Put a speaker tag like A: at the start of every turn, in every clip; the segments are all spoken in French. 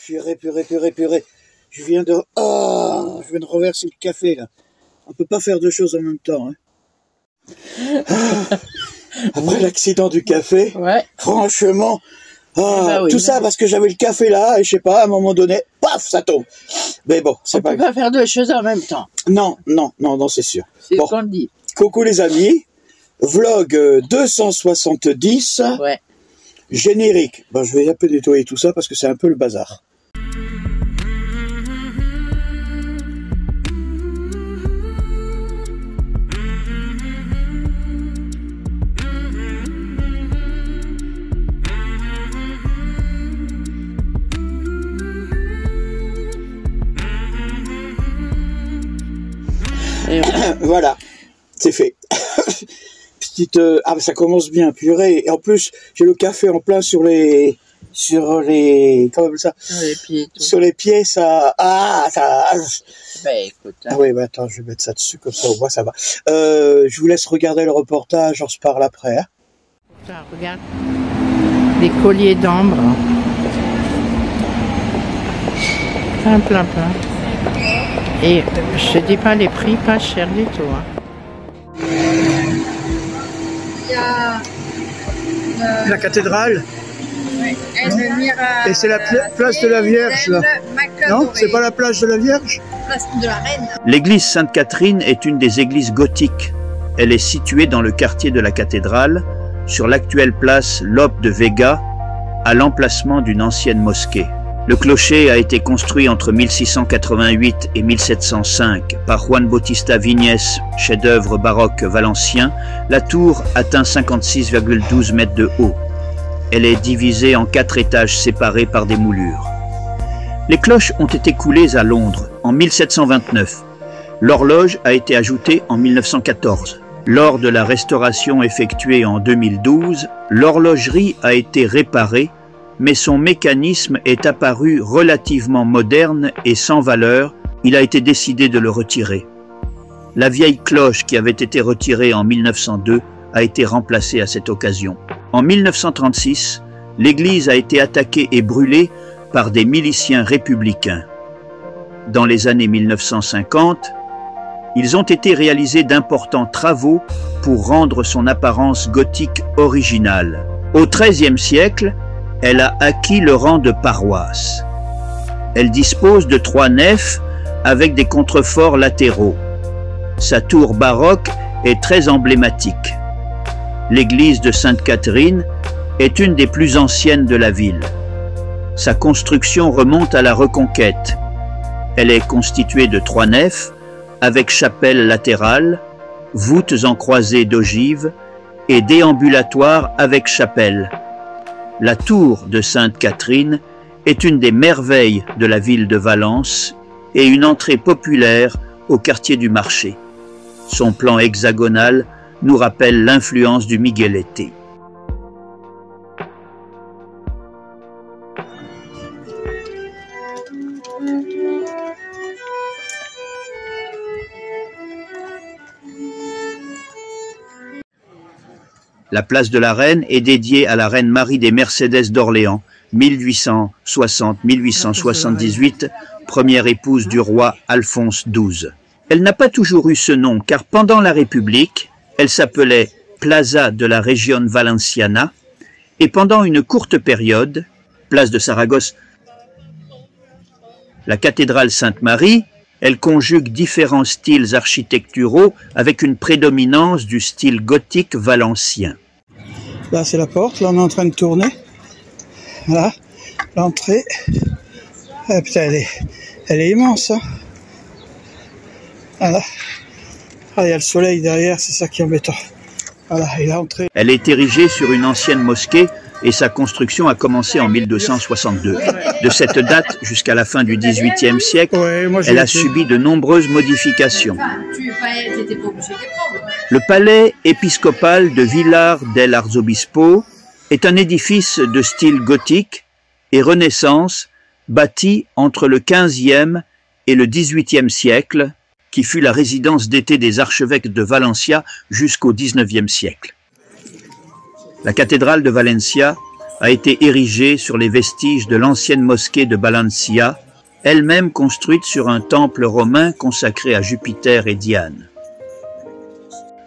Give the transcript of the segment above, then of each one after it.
A: purée, purée, purée, purée. Je viens de renverser le café, là. On peut pas faire deux choses en même temps, hein. Après l'accident du café,
B: ouais.
A: Franchement,
B: Bah oui,
A: tout ça parce que j'avais le café là, et je sais pas, à un moment donné, paf, ça tombe. Mais bon, c'est pas grave.
B: On peut pas faire deux choses en même temps.
A: Non, c'est sûr.
B: C'est
A: bon.
B: ce qu'on dit.
A: Coucou les amis, vlog 270,
B: ouais.
A: Générique. Bon, je vais un peu nettoyer tout ça parce que c'est un peu le bazar. Voilà, c'est fait. Petite, ça commence bien, purée. Et en plus, j'ai le café en plein sur les, comment on appelle ça?
B: Sur les pieds. Tout.
A: Sur les pieds, ça,
B: Ben écoute. Hein.
A: Ah oui, bah attends, je vais mettre ça dessus comme ça, on voit, ça va. Je vous laisse regarder le reportage, on se parle après. Hein.
B: Ça, regarde, des colliers d'ambre. Plein. Et je te dis pas les prix, pas cher du tout. Hein.
C: Il y a
A: la cathédrale.
C: Oui,
A: et c'est la place de la Vierge, là. Non, c'est pas la plage de la Vierge?
C: Place de la Reine.
D: L'église Sainte-Catherine est une des églises gothiques. Elle est située dans le quartier de la cathédrale, sur l'actuelle place Lope de Vega, à l'emplacement d'une ancienne mosquée. Le clocher a été construit entre 1688 et 1705 par Juan Bautista Viñes, chef-d'œuvre baroque valencien. La tour atteint 56,12 mètres de haut. Elle est divisée en 4 étages séparés par des moulures. Les cloches ont été coulées à Londres en 1729. L'horloge a été ajoutée en 1914. Lors de la restauration effectuée en 2012, l'horlogerie a été réparée, mais son mécanisme est apparu relativement moderne et sans valeur. Il a été décidé de le retirer. La vieille cloche qui avait été retirée en 1902 a été remplacée à cette occasion. En 1936, l'église a été attaquée et brûlée par des miliciens républicains. Dans les années 1950, ils ont été réalisés d'importants travaux pour rendre son apparence gothique originale. Au XIIIe siècle, elle a acquis le rang de paroisse. Elle dispose de 3 nefs avec des contreforts latéraux. Sa tour baroque est très emblématique. L'église de Sainte-Catherine est une des plus anciennes de la ville. Sa construction remonte à la Reconquête. Elle est constituée de 3 nefs avec chapelle latérale, voûtes en croisée d'ogives et déambulatoire avec chapelle. La tour de Sainte-Catherine est une des merveilles de la ville de Valence et une entrée populaire au quartier du marché. Son plan hexagonal nous rappelle l'influence du Miguelete. La place de la Reine est dédiée à la reine Marie des Mercédès d'Orléans, 1860-1878, première épouse du roi Alphonse XII. Elle n'a pas toujours eu ce nom, car pendant la République, elle s'appelait Plaza de la Région Valenciana, et pendant une courte période, place de Saragosse. La cathédrale Sainte-Marie, elle conjugue différents styles architecturaux avec une prédominance du style gothique valencien.
A: Là, c'est la porte. Là, on est en train de tourner. Voilà, l'entrée. Ah, putain, elle est immense. Hein. Voilà. Ah, il y a le soleil derrière, c'est ça qui est embêtant. Voilà, et l'entrée.
D: Elle est érigée sur une ancienne mosquée et sa construction a commencé en 1262. De cette date jusqu'à la fin du XVIIIe siècle, elle a subi de nombreuses modifications. Le palais épiscopal de Villar del Arzobispo est un édifice de style gothique et Renaissance bâti entre le XVe et le XVIIIe siècle, qui fut la résidence d'été des archevêques de Valencia jusqu'au XIXe siècle. La cathédrale de Valencia a été érigée sur les vestiges de l'ancienne mosquée de Balancia, elle-même construite sur un temple romain consacré à Jupiter et Diane.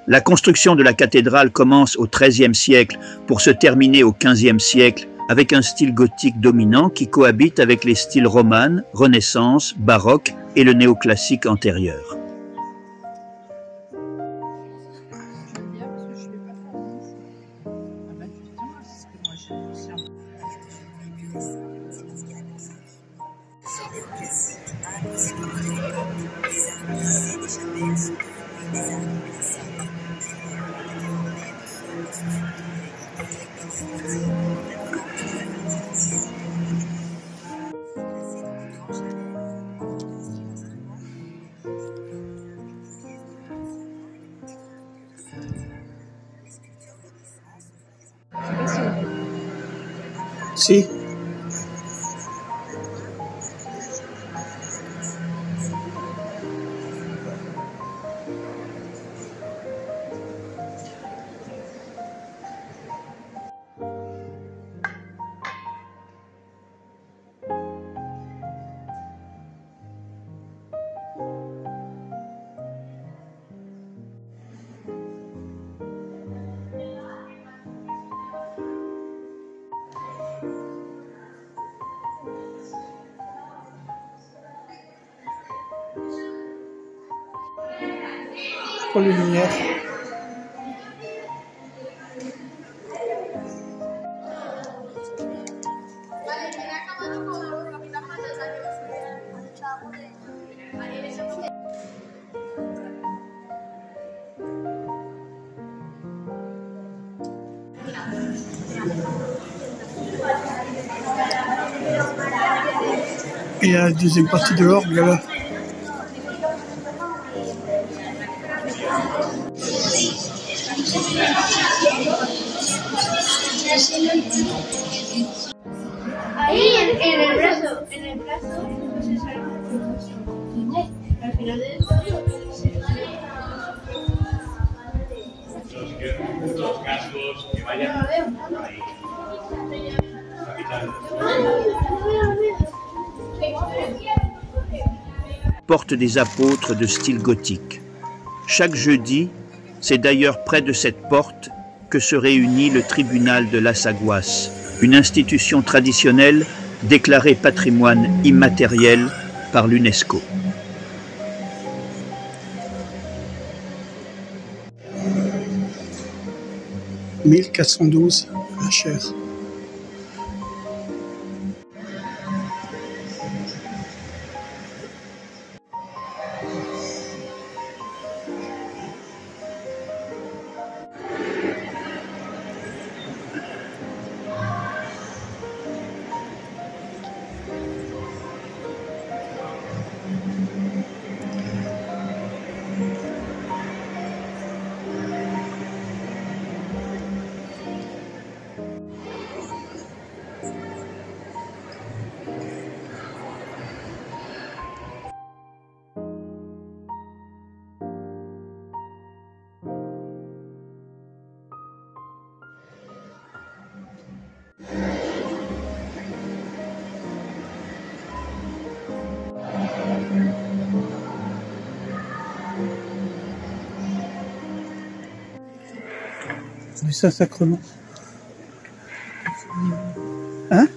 D: La construction de la cathédrale commence au XIIIe siècle pour se terminer au XVe siècle avec un style gothique dominant qui cohabite avec les styles romane, Renaissance, baroque et le néoclassique antérieur.
A: Si. Pour les lumières. Et la deuxième partie de l'orgue là-bas.
C: Ahí en el brazo, pues es algo al final de todo.
E: Los cascos que vayan ahí.
D: Porte des apôtres de style gothique. Chaque jeudi, c'est d'ailleurs près de cette porte que se réunit le tribunal de Las Aguas, une institution traditionnelle déclarée patrimoine immatériel par l'UNESCO. «
A: 1412, la chair. Du Saint-Sacrement. Hein?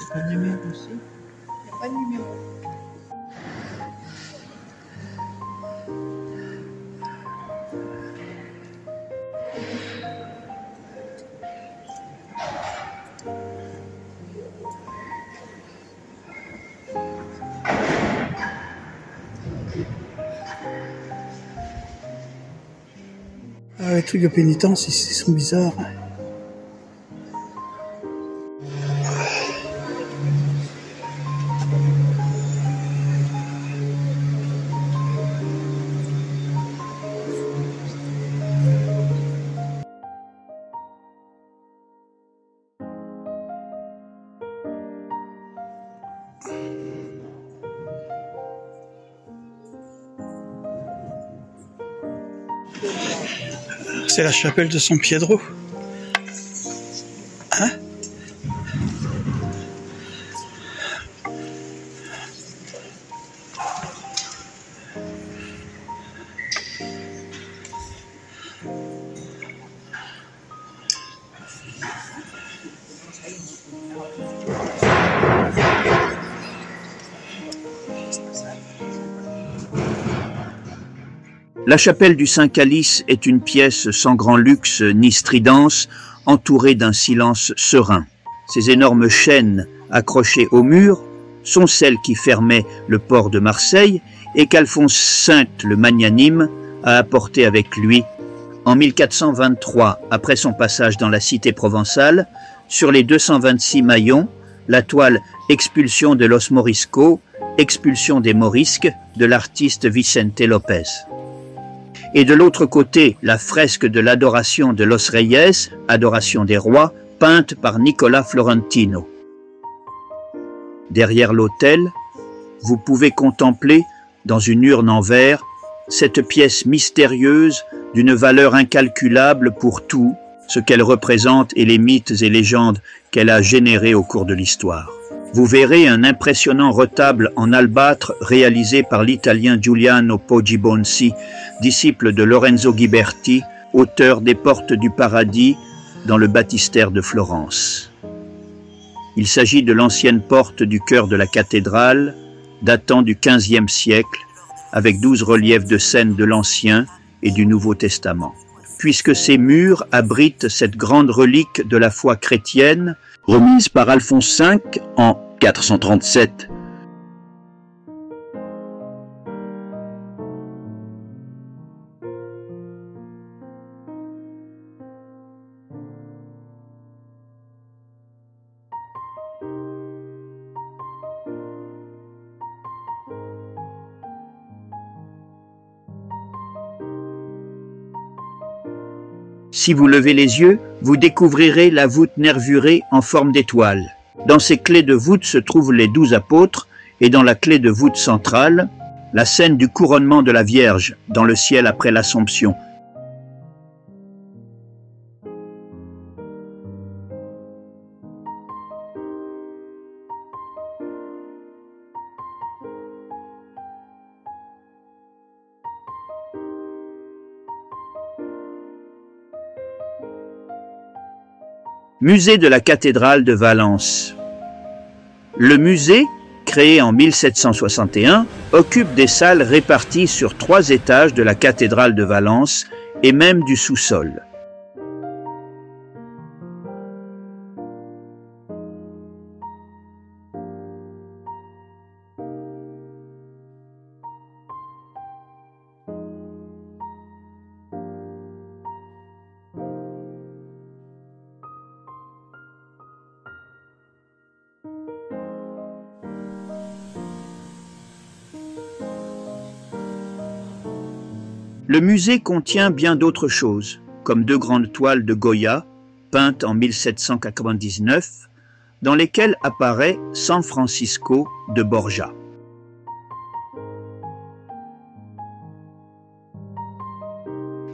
B: C'est pas le numéro aussi.
C: Il n'y a pas de numéro.
A: Ah, les trucs de pénitence, ils sont bizarres. C'est la chapelle de San Pietro. Hein?
D: La chapelle du Saint-Calice est une pièce sans grand luxe ni stridence, entourée d'un silence serein. Ces énormes chaînes accrochées au mur sont celles qui fermaient le port de Marseille et qu'Alphonse V le Magnanime a apporté avec lui en 1423, après son passage dans la cité provençale. Sur les 226 maillons, la toile « Expulsion de los Moriscos », Expulsion des Morisques de l'artiste Vicente Lopez. Et de l'autre côté, la fresque de l'adoration de Los Reyes, Adoration des rois, peinte par Nicolas Florentino. Derrière l'autel, vous pouvez contempler, dans une urne en verre, cette pièce mystérieuse d'une valeur incalculable pour tout ce qu'elle représente et les mythes et légendes qu'elle a générés au cours de l'histoire. Vous verrez un impressionnant retable en albâtre réalisé par l'Italien Giuliano Poggibonsi, disciple de Lorenzo Ghiberti, auteur des Portes du Paradis dans le baptistère de Florence. Il s'agit de l'ancienne porte du chœur de la cathédrale, datant du XVe siècle, avec 12 reliefs de scènes de l'Ancien et du Nouveau Testament. Puisque ces murs abritent cette grande relique de la foi chrétienne, remise par Alphonse V en 437. Si vous levez les yeux, vous découvrirez la voûte nervurée en forme d'étoile. Dans ces clés de voûte se trouvent les 12 apôtres et dans la clé de voûte centrale, la scène du couronnement de la Vierge dans le ciel après l'Assomption. Musée de la cathédrale de Valence. Le musée, créé en 1761, occupe des salles réparties sur 3 étages de la cathédrale de Valence et même du sous-sol. Le musée contient bien d'autres choses, comme 2 grandes toiles de Goya, peintes en 1799, dans lesquelles apparaît San Francisco de Borja.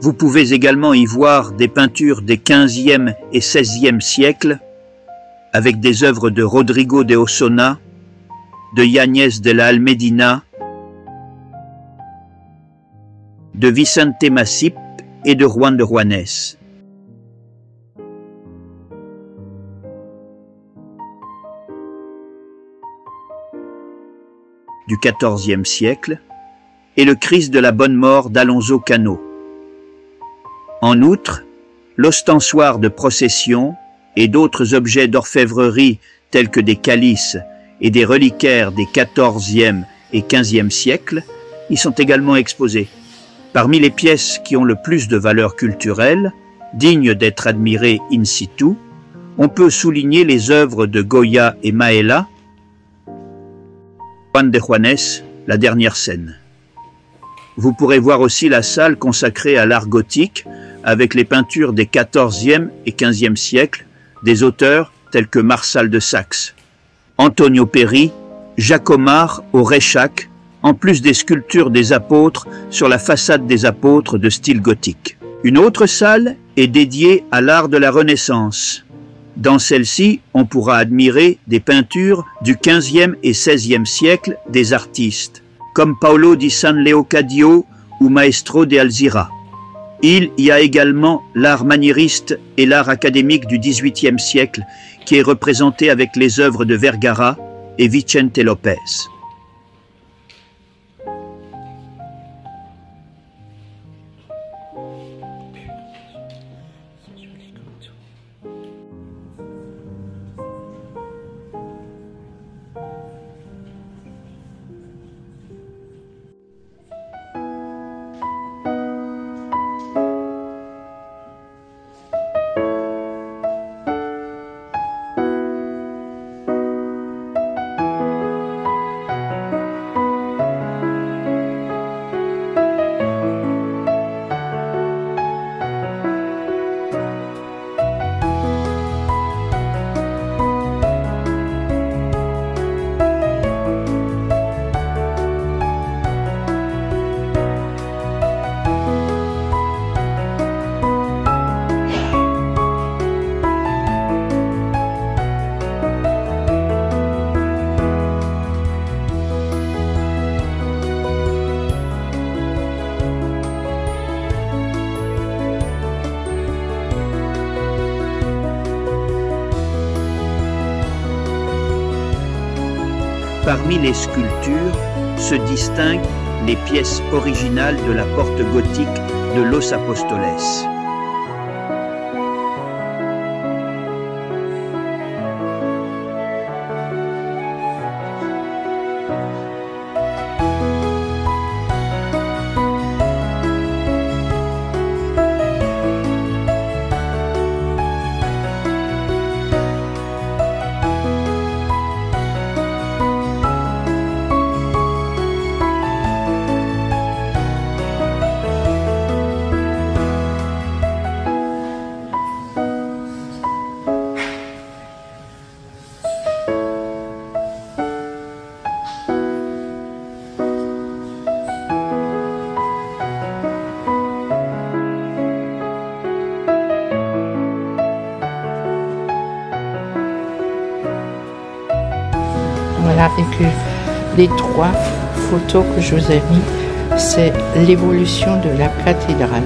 D: Vous pouvez également y voir des peintures des XVe et XVIe siècles, avec des œuvres de Rodrigo de Osona, de Yáñez de la Almedina, de Vicente Masip et de Juan de Juanes. Du XIVe siècle, et le Christ de la Bonne Mort d'Alonso Cano. En outre, l'ostensoir de procession et d'autres objets d'orfèvrerie tels que des calices et des reliquaires des XIVe et XVe siècles y sont également exposés. Parmi les pièces qui ont le plus de valeur culturelle, dignes d'être admirées in situ, on peut souligner les œuvres de Goya et Maella, Juan de Juanes, la dernière scène. Vous pourrez voir aussi la salle consacrée à l'art gothique, avec les peintures des XIVe et XVe siècles, des auteurs tels que Marsal de Saxe, Antonio Peri, Jacomar au Rechac, en plus des sculptures des apôtres sur la façade des apôtres de style gothique. Une autre salle est dédiée à l'art de la Renaissance. Dans celle-ci, on pourra admirer des peintures du XVe et XVIe siècle des artistes, comme Paolo di San Leocadio ou Maestro de Alzira. Il y a également l'art maniériste et l'art académique du XVIIIe siècle, qui est représenté avec les œuvres de Vergara et Vicente Lopez. Parmi les sculptures se distinguent les pièces originales de la porte gothique de Los Apóstoles.
B: Voilà, et que les 3 photos que je vous ai mis, c'est l'évolution de la cathédrale.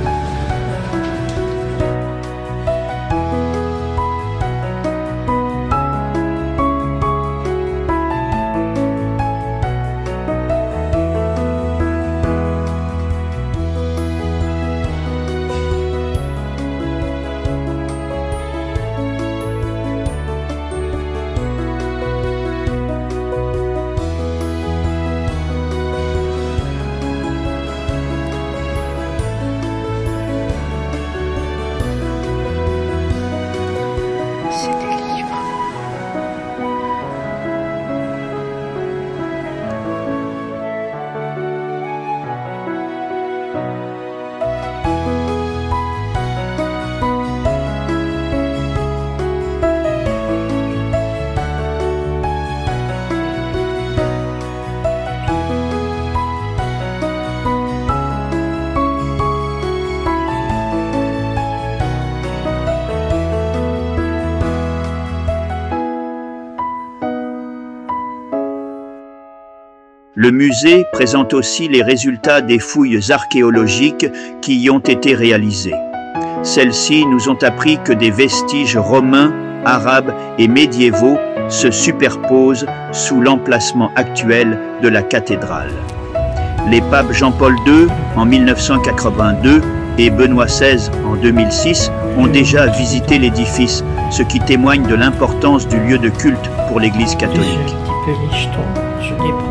D: Le musée présente aussi les résultats des fouilles archéologiques qui y ont été réalisées. Celles-ci nous ont appris que des vestiges romains, arabes et médiévaux se superposent sous l'emplacement actuel de la cathédrale. Les papes Jean-Paul II en 1982 et Benoît XVI en 2006 ont déjà visité l'édifice, ce qui témoigne de l'importance du lieu de culte pour l'Église catholique.
B: J'ai un petit peu les jetons, je les prends.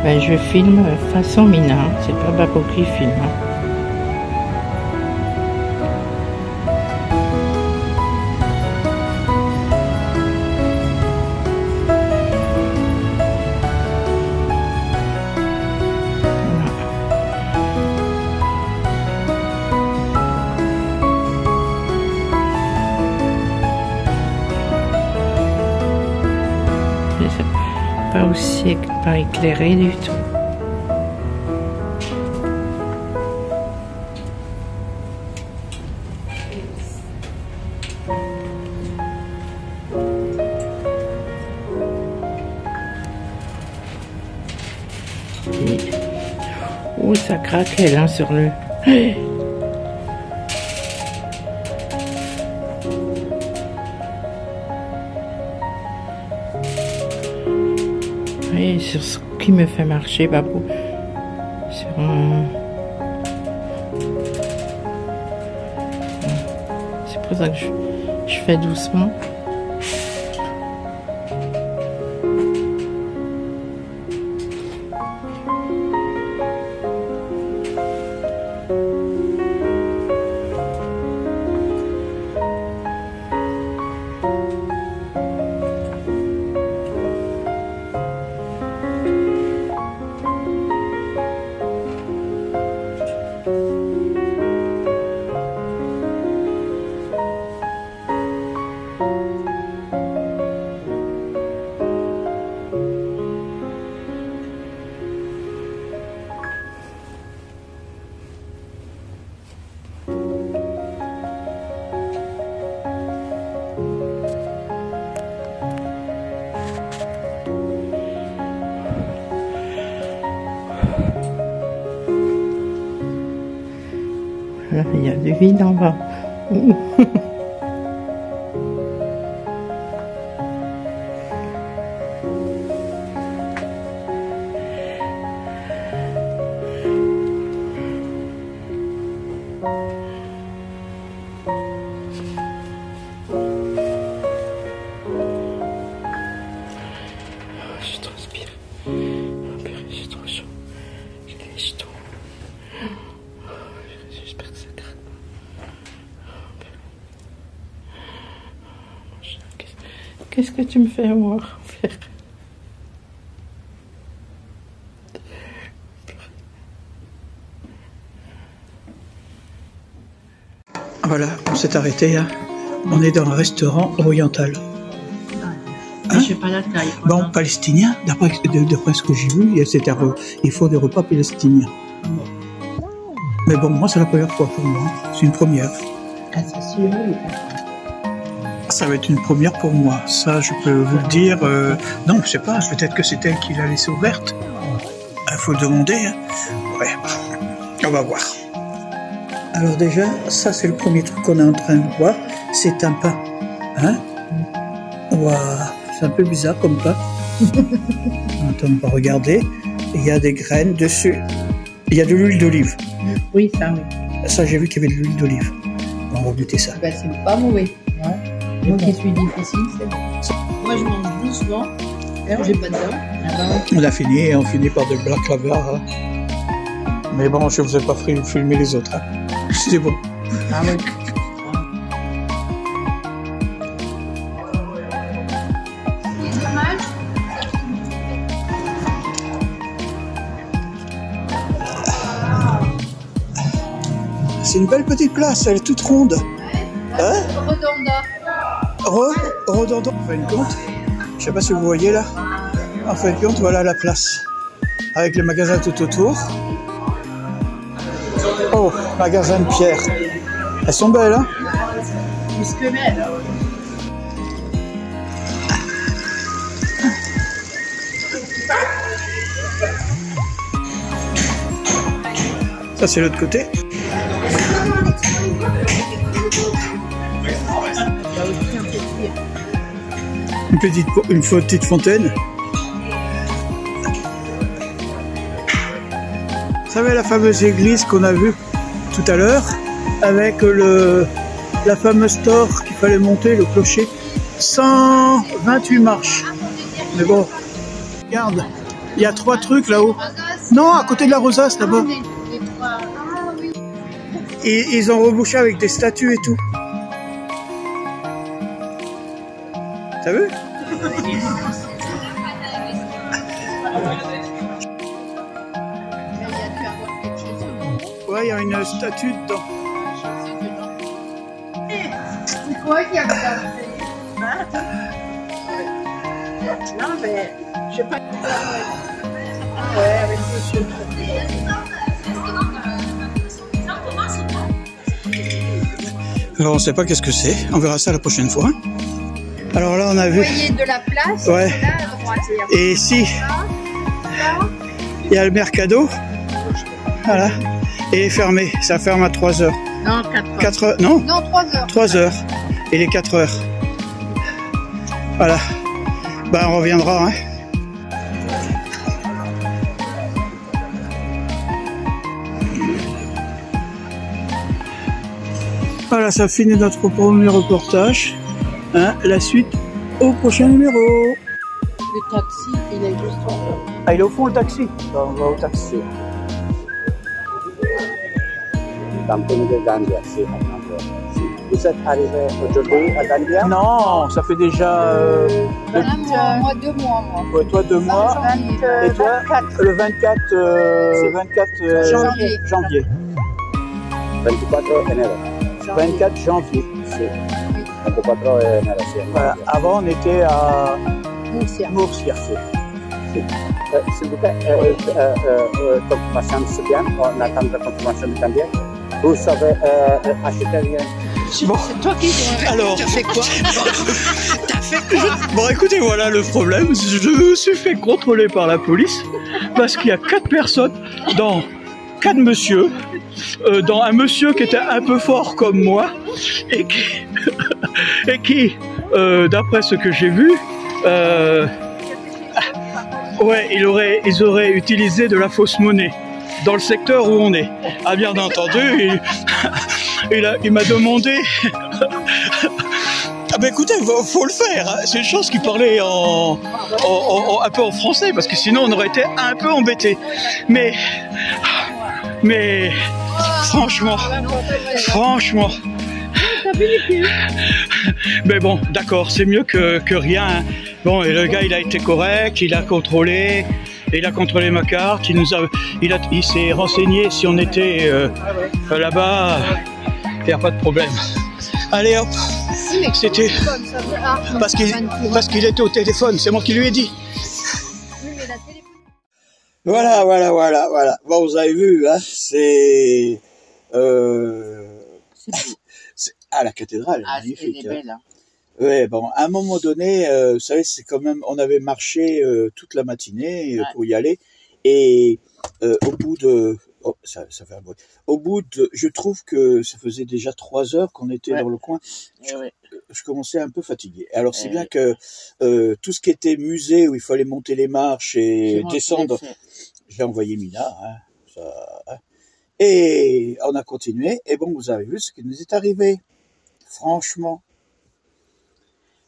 B: Ben, je filme façon Mina, c'est pas Babo qui filme. Pas aussi pas éclairé du tout. Oh, ça craquait là sur le... Et sur ce qui me fait marcher, Babou, sur un... C'est pour ça que je fais doucement. Là, il y a du vide en bas. Je transpire. Oh purée, j'ai trop chaud. J'ai les jetons. J'espère que ça gratte pas. Qu'est-ce que tu me fais voir, frère?
A: Voilà, on s'est arrêté. Hein. On est dans un restaurant oriental.
B: Je sais pas la taille.
A: Bon, palestinien, d'après ce que j'ai vu, ils font des repas palestiniens. Mais bon, moi, c'est la première fois pour moi. C'est une première.
B: Ah, c'est sûr, oui.
A: Ça va être une première pour moi. Ça, je peux vous le dire. Non, je sais pas. Peut-être que c'est elle qui l'a laissée ouverte. Il faut le demander. Hein. Ouais, on va voir. Alors déjà, ça, c'est le premier truc qu'on est en train de voir. C'est un pain. Hein? Waouh, c'est un peu bizarre comme pain. Attends, on va regarder. Il y a des graines dessus. Il y a de l'huile d'olive.
B: Oui, ça, oui.
A: Ça, j'ai vu qu'il y avait de l'huile d'olive. On va goûter ça.
B: Ben, c'est pas mauvais. Ouais. Moi qui suis difficile, c'est bon. Moi, je mange doucement. J'ai pas de dents.
A: On a fini et on finit par de black caviar. Hein. Mais bon, je ne vous ai pas filmé les autres. Hein. C'est bon.
B: Ah oui.
A: C'est une belle petite place, elle est toute ronde. Hein? Redonda. En fin de compte, je sais pas si vous voyez là. En fin de compte, voilà la place. Avec les magasins tout autour. Oh, magasin de pierre. Elles sont belles, hein?
B: Plus que belle.
A: Ça, c'est l'autre côté. Une petite fontaine. Vous savez la fameuse église qu'on a vue tout à l'heure avec la fameuse tour qu'il fallait monter, le clocher, 128 marches. Mais bon, regarde, il y a 3 trucs là-haut. Non, à côté de la rosace là-bas. Et ils ont rebouché avec des statues et tout. T'as vu? Ouais, il y a une statue dedans.
C: C'est quoi qui a ça?
B: Non, mais je sais pas. Ouais, avec des cheveux.
A: Alors on ne sait pas qu'est-ce que c'est, on verra ça la prochaine fois. Alors là on a vu...
C: Vous voyez de la place,
A: ouais.
C: là à droite.
A: Et ici, il y a le Mercado. Voilà. Et il est fermé, ça ferme à 3 heures.
B: Non, 4 heures.
A: 4 heures, non,
C: Non, 3 heures.
A: 3 heures. Et les 4 heures. Voilà. Ben on reviendra. Hein. Voilà, ça finit notre premier reportage. Hein, la suite au prochain numéro.
B: Le taxi, il est juste en haut.
A: Ah, il est au fond le taxi. On va au taxi.
F: Vous êtes arrivé aujourd'hui à Gambia?
A: Non, ça fait déjà...
C: Moi, 2 mois, moi.
A: Ouais, toi 2 mois. Et toi, le 24 janvier.
F: 24 enero.
A: 24 janvier.
F: Sí. 24 enero, sí.
A: Voilà. Avant, on était à
C: Murcia.
A: Murcia.
F: S'il vous plaît, confirmation de bien. On attend la confirmation de Gambia. Vous savez acheter rien?
A: Bon.
B: C'est toi qui dois.
A: Alors,
B: tu as fait quoi? T'as fait quoi?
A: bon, écoutez, voilà le problème. Je me suis fait contrôler par la police parce qu'il y a 4 personnes dans 4 monsieur, dans un monsieur qui était un peu fort comme moi, et qui d'après ce que j'ai vu, ouais, ils auraient utilisé de la fausse monnaie dans le secteur où on est. Ah, bien entendu, il m'a demandé. Ah ben écoutez, faut le faire, hein. C'est une chance qu'il parlait un peu en français, parce que sinon on aurait été un peu embêtés. Mais franchement. Mais bon, d'accord, c'est mieux que rien. Bon, et le gars, il a été correct, il a contrôlé ma carte, il s'est renseigné si on était là-bas, il n'y a pas de problème. Allez hop, c'était parce qu'il était au téléphone, c'est moi qui lui ai dit. Voilà. Bon, vous avez vu, hein, c'est la cathédrale, magnifique.
B: Elle est belle, hein.
A: Ouais, bon, à un moment donné, vous savez, c'est quand même, on avait marché toute la matinée pour y aller, et au bout de, ça fait un bruit. Au bout de, je trouve que ça faisait déjà 3 heures qu'on était dans le coin. Je commençais un peu fatigué. Alors c'est bien que tout ce qui était musée où il fallait monter les marches et descendre, j'ai envoyé Mina, hein, et on a continué. Et bon, vous avez vu ce qui nous est arrivé. Franchement.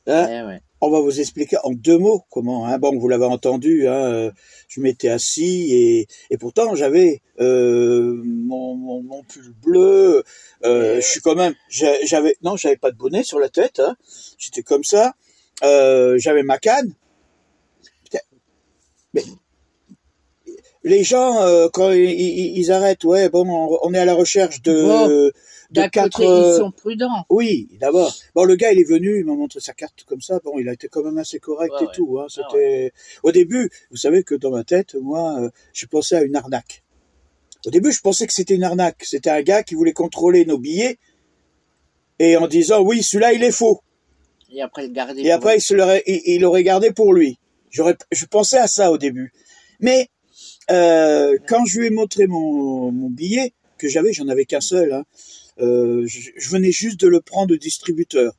A: Hein, on va vous expliquer en 2 mots comment. Hein. Bon, vous l'avez entendu. Hein, je m'étais assis et pourtant j'avais mon pull bleu. Je suis quand même. J'avais pas de bonnet sur la tête. Hein. J'étais comme ça. J'avais ma canne. Mais les gens quand ils arrêtent, ouais, bon, on est à la recherche de 4.
B: Ils sont prudents.
A: Oui, d'abord. Bon, le gars, il est venu, il m'a montré sa carte comme ça. Bon, il a été quand même assez correct et tout. Hein. C'était. Au début, vous savez que dans ma tête, moi, je pensais à une arnaque. Au début, je pensais que c'était une arnaque. C'était un gars qui voulait contrôler nos billets et en disant oui, celui-là, il est faux.
B: Et après,
A: il l'aurait gardé pour lui. Je pensais à ça au début. Mais quand je lui ai montré mon billet que j'en avais qu'un seul. Hein, je venais juste de le prendre au distributeur.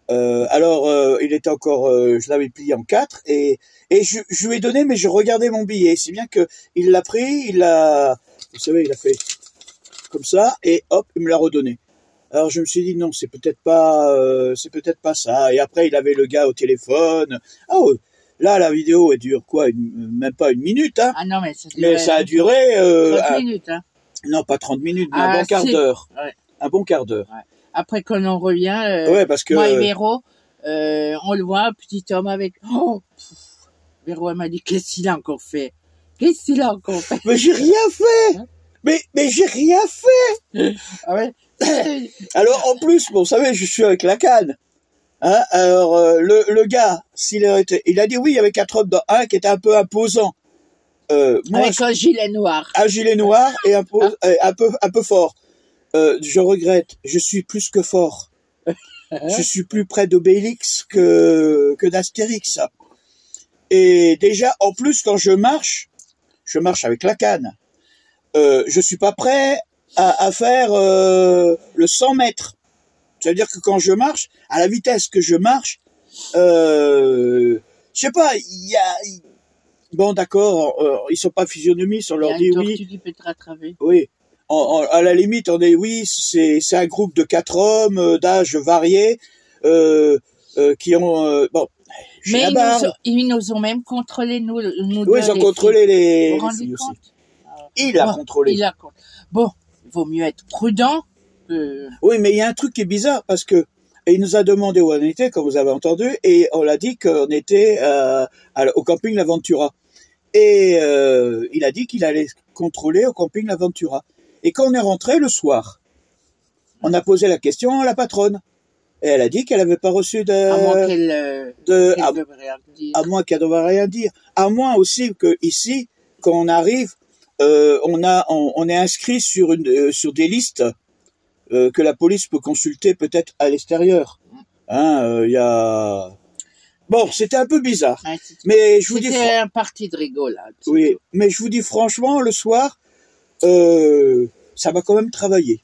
A: Alors, il était encore, je l'avais plié en 4 et je lui ai donné, mais je regardais mon billet. C'est bien que il l'a pris, vous savez, il a fait comme ça et hop, il me l'a redonné. Alors je me suis dit non, c'est peut-être pas ça. Et après, il avait le gars au téléphone. Oh, là, la vidéo, elle dure quoi, même pas 1 minute, hein.
B: Ah non, mais
A: ça a duré
B: 30 minutes, hein.
A: Non, pas 30 minutes, mais un bon quart d'heure.
B: Ouais.
A: Un bon quart d'heure.
B: Ouais. Après, quand on revient,
A: parce que
B: moi et Véro, on le voit, un petit homme avec... Oh, Véro, elle m'a dit, qu'est-ce qu'il a encore fait?
A: Mais j'ai rien fait. Mais j'ai rien fait.
B: Ah ouais.
A: Alors, en plus, bon, vous savez, je suis avec la canne. Hein, alors, le gars, il a dit oui, il y avait 4 hommes dans un qui était un peu imposant. Moi,
B: avec un gilet noir.
A: Un gilet noir et un peu fort. Je regrette, je suis plus que fort. Je suis plus près d'Obélix que d'Astérix. Et déjà, en plus, quand je marche avec la canne. Je suis pas prêt à faire le 100 mètres. Ça veut dire que quand je marche, à la vitesse que je marche, je sais pas, bon, d'accord, ils sont pas physionomistes, on leur dit oui.
B: Qui peut te rattraper.
A: Oui. À la limite, on dit oui, c'est un groupe de 4 hommes d'âge variés qui ont bon.
B: Mais ils nous ont même contrôlé nous.
A: Oui, ils ont contrôlé les.
B: Vous vous rendez compte?
A: Il a contrôlé.
B: Bon, il vaut mieux être prudent.
A: Oui, mais il y a un truc qui est bizarre parce que il nous a demandé où on était, comme vous avez entendu, et on l'a dit qu'on était au camping L'Aventura. Et il a dit qu'il allait contrôler au camping L'Aventura. Et quand on est rentré le soir, on a posé la question à la patronne. Et elle a dit qu'elle n'avait pas reçu
B: à moins qu'elle
A: ne devrait rien dire. À moins aussi que ici, quand on arrive, on est inscrit sur des listes que la police peut consulter peut-être à l'extérieur. Hein, il y a. Bon, c'était un peu bizarre.
B: Ouais,
A: mais je vous dis.
B: C'était un parti de rigolade.
A: Oui, mais je vous dis franchement, le soir, ça m'a quand même travaillé.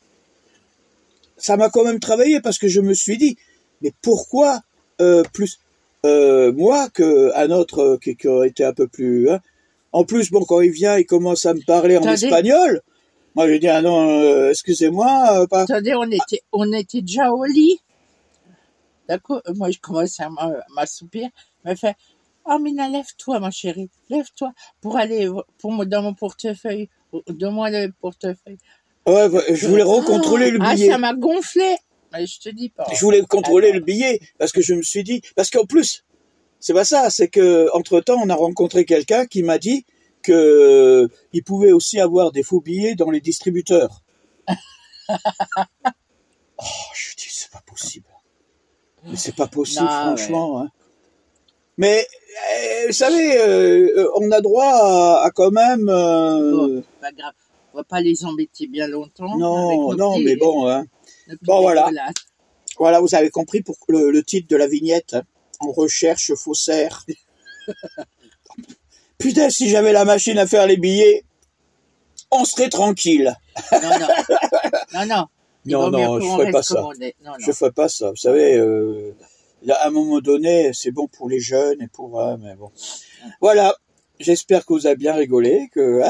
A: Ça m'a quand même travaillé parce que je me suis dit, mais pourquoi plus moi qu'un autre qui aurait été un peu plus... Hein. En plus, bon, quand il vient, il commence à me parler en espagnol. Moi, j'ai dit, ah non, excusez-moi. Pas...
B: Attendez, on était déjà au lit. D'accord, moi, je commence à m'assoupir. Il me fait, oh, Mina, lève-toi, ma chérie. Lève-toi pour aller dans mon portefeuille. Donne-moi le portefeuille.
A: Ouais, je voulais recontrôler le billet.
B: Ah, ça m'a gonflé. Mais je te dis pas.
A: Je voulais contrôler le billet parce que je me suis dit, parce qu'en plus, c'est pas ça, c'est que entre-temps, on a rencontré quelqu'un qui m'a dit que il pouvait aussi avoir des faux billets dans les distributeurs. Oh, je dis, c'est pas possible. Mais c'est pas possible, non, franchement. Ouais. Hein. Mais, vous savez, on a droit à quand même...
B: Bon, pas grave. On va pas les embêter bien longtemps.
A: Non, non, mais bon. Hein. Bon, voilà. Voilà, vous avez compris pour le titre de la vignette. Hein. On recherche faussaire. Putain, si j'avais la machine à faire les billets, on serait tranquille. Non, je ferais pas ça. Je ferais pas ça. Vous savez, à un moment donné, c'est bon pour les jeunes et pour... mais bon. Voilà. J'espère que vous avez bien rigolé, que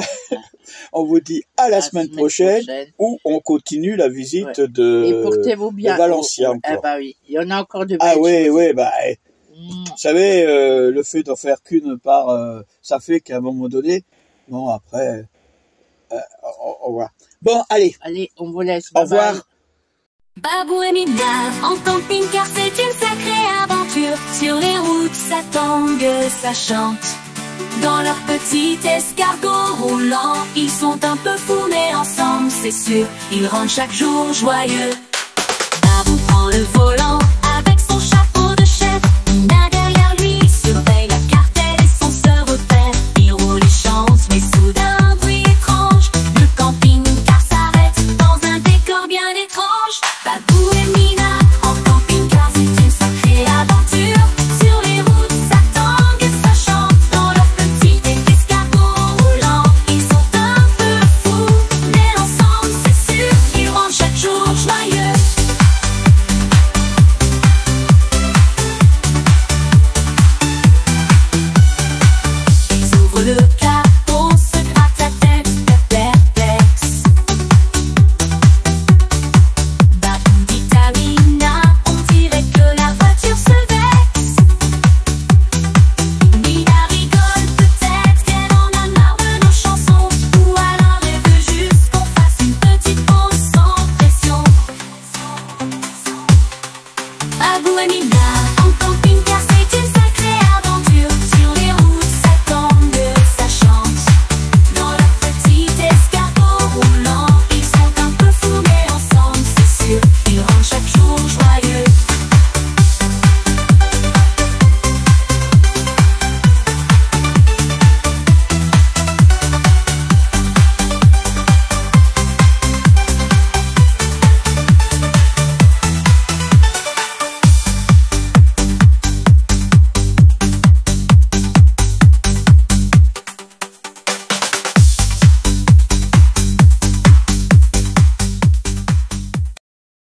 A: on vous dit à la semaine prochaine où on continue la visite de Valenciennes.
B: Ah bah oui, il y en a encore de belles
A: choses. Oui, bah... Vous savez, le fait d'en faire qu'une par... ça fait qu'à un moment donné... Bon, après... au revoir. Bon, allez.
B: Allez, on vous laisse.
A: Au revoir.
G: Babou et Mina, en camping-car, c'est une sacrée aventure. Sur les routes, ça tangue, ça chante. Dans leur petit escargot roulant, ils sont un peu fous, mais ensemble, c'est sûr, ils rendent chaque jour joyeux. Babou prend le volant avec son chapeau de chef. Mina derrière lui surveille la cartelle et son seul repère. Il roule et chante, mais soudain, un bruit étrange. Le camping-car s'arrête dans un décor bien étrange. Babou et Mina, en camping-car, c'est une sacrée aventure. Sur les routes, ça tangue et ça chante. Dans leur petit escargot roulant, ils sont un peu fous, mais ensemble, c'est sûr, ils rendent chaque jour joyeux. Ils ouvrent le